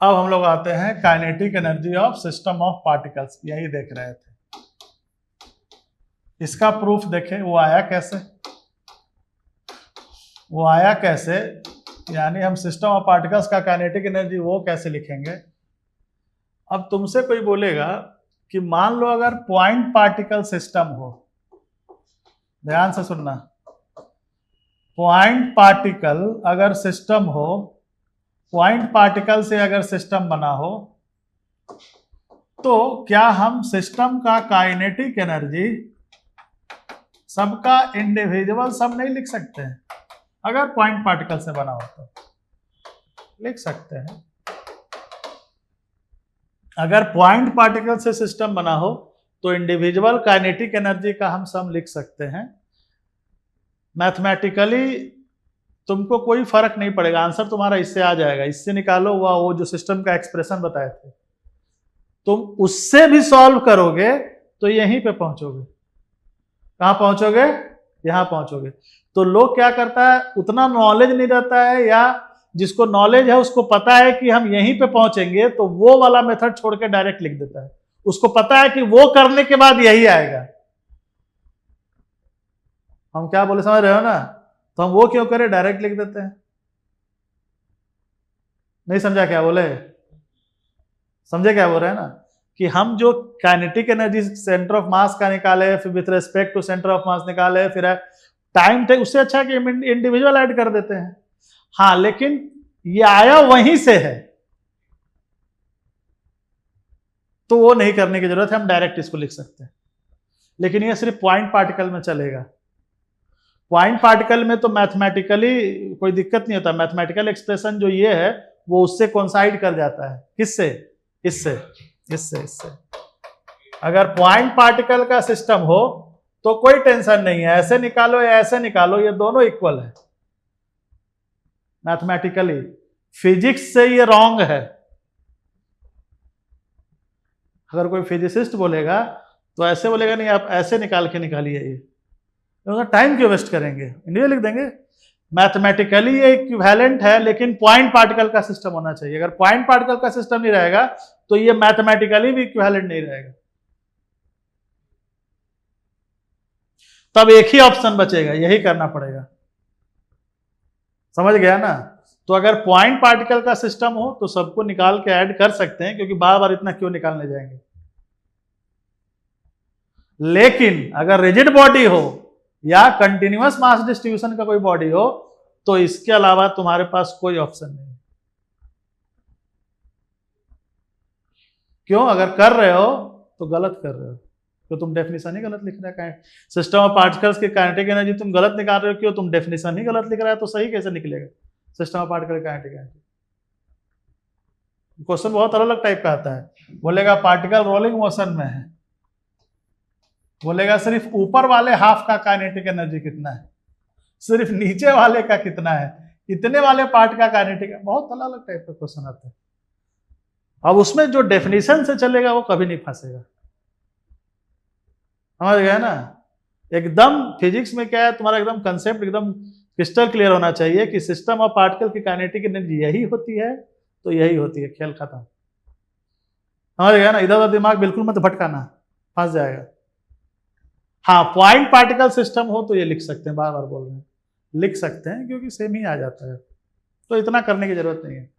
अब हम लोग आते हैं kinetic energy of system of particles, यही देख रहे थे। इसका प्रूफ देखें, वो आया कैसे, यानी हम सिस्टम ऑफ पार्टिकल्स का काइनेटिक एनर्जी वो कैसे लिखेंगे। अब तुमसे कोई बोलेगा कि मान लो अगर पॉइंट पार्टिकल सिस्टम हो, ध्यान से सुनना, पॉइंट पार्टिकल अगर सिस्टम हो, पॉइंट पार्टिकल से अगर सिस्टम बना हो, तो क्या हम सिस्टम का काइनेटिक एनर्जी सबका इंडिविजुअल सब नहीं लिख सकते हैं? अगर पॉइंट पार्टिकल से बना हो तो लिख सकते हैं। अगर पॉइंट पार्टिकल से सिस्टम बना हो तो इंडिविजुअल काइनेटिक एनर्जी का हम सम लिख सकते हैं। मैथमेटिकली तुमको कोई फर्क नहीं पड़ेगा, आंसर तुम्हारा इससे आ जाएगा, इससे निकालो वो जो सिस्टम का एक्सप्रेशन बताए थे, तुम उससे भी सॉल्व करोगे तो यहीं पे पहुंचोगे। कहां पहुंचोगे? यहां पहुंचोगे। तो लोग क्या करता है, उतना नॉलेज नहीं रहता है, या जिसको नॉलेज है उसको पता है कि हम यहीं पे पहुंचेंगे, तो वो वाला मेथड छोड़ के डायरेक्ट लिख देता है। उसको पता है कि वो करने के बाद यही आएगा। हम क्या बोले, समझ रहे हो ना? तो हम वो क्यों करें, डायरेक्ट लिख देते हैं। नहीं समझा क्या बोले? समझे क्या बोल रहे हैं ना, कि हम जो kinetic energy centre of mass का निकाले, फिर with respect to centre of mass निकाले, फिर टाइम टेक, उससे अच्छा कि इंडिविजुअल ऐड कर देते हैं। हाँ, लेकिन ये आया वहीं से है, तो वो नहीं करने की जरूरत है, हम डायरेक्ट इसको लिख सकते हैं। लेकिन ये सिर्फ पॉइंट पार्टिकल में चलेगा। पॉइंट पार्टिकल में तो मैथमेटिकली कोई दिक्कत नहीं होता, मैथमेटिकल एक्सप्रेशन जो ये है वो उससे कोइंसाइड कर जाता है। किससे? इससे, इससे। अगर पॉइंट पार्टिकल का सिस्टम हो तो कोई टेंशन नहीं है, ऐसे निकालो या ऐसे निकालो, ये दोनों इक्वल है मैथमेटिकली। फिजिक्स से ये रॉन्ग है। अगर कोई फिजिसिस्ट बोलेगा तो ऐसे बोलेगा, नहीं आप ऐसे निकाल के निकालिए, ये टाइम क्यों वेस्ट करेंगे, इंडिया लिख देंगे। मैथमेटिकली ये इक्विवेलेंट है, लेकिन पॉइंट पार्टिकल का सिस्टम होना चाहिए। अगर पॉइंट पार्टिकल का सिस्टम नहीं रहेगा तो ये मैथमेटिकली भी इक्विवेलेंट नहीं रहेगा। तब एक ही ऑप्शन बचेगा, यही करना पड़ेगा। समझ गया ना? तो अगर पॉइंट पार्टिकल का सिस्टम हो तो सबको निकाल के ऐड कर सकते हैं, क्योंकि बार बार इतना क्यों निकालने जाएंगे। लेकिन अगर रिजिड बॉडी हो या कंटिन्यूअस मास डिस्ट्रीब्यूशन का कोई बॉडी हो तो इसके अलावा तुम्हारे पास कोई ऑप्शन नहीं। क्यों? अगर कर रहे हो तो गलत कर रहे हो, तो तुम डेफिनेशन ही गलत लिख रहे हैं। सिस्टम ऑफ पार्टिकल्स की काइनेटिक एनर्जी तुम गलत निकाल रहे हो, क्यों? तुम डेफिनेशन ही गलत लिख रहा है, तो सही कैसे निकलेगा सिस्टम ऑफ पार्टिकल की काइनेटिक एनर्जी? क्वेश्चन बहुत अलग अलग टाइप का आता है। बोलेगा पार्टिकल रोलिंग मोशन में है, बोलेगा सिर्फ ऊपर वाले हाफ का काइनेटिक एनर्जी कितना है, सिर्फ नीचे वाले का कितना है, इतने वाले पार्ट का काइनेटिक, बहुत अलग अलग टाइप का क्वेश्चन आता है। अब उसमें जो डेफिनेशन से चलेगा वो कभी नहीं फंसेगा। समझ गया ना? एकदम फिजिक्स में क्या है, तुम्हारा एकदम कंसेप्ट एकदम क्रिस्टल क्लियर होना चाहिए कि सिस्टम ऑफ पार्टिकल की काइनेटिक एनर्जी यही होती है, तो यही होती है, खेल खत्म। समझ गया ना? इधर उधर दिमाग बिल्कुल मत भटकाना, फंस जाएगा। हाँ, पॉइंट पार्टिकल सिस्टम हो तो ये लिख सकते हैं, बार बार बोल रहे हैं, लिख सकते हैं, क्योंकि सेम ही आ जाता है, तो इतना करने की जरूरत नहीं है।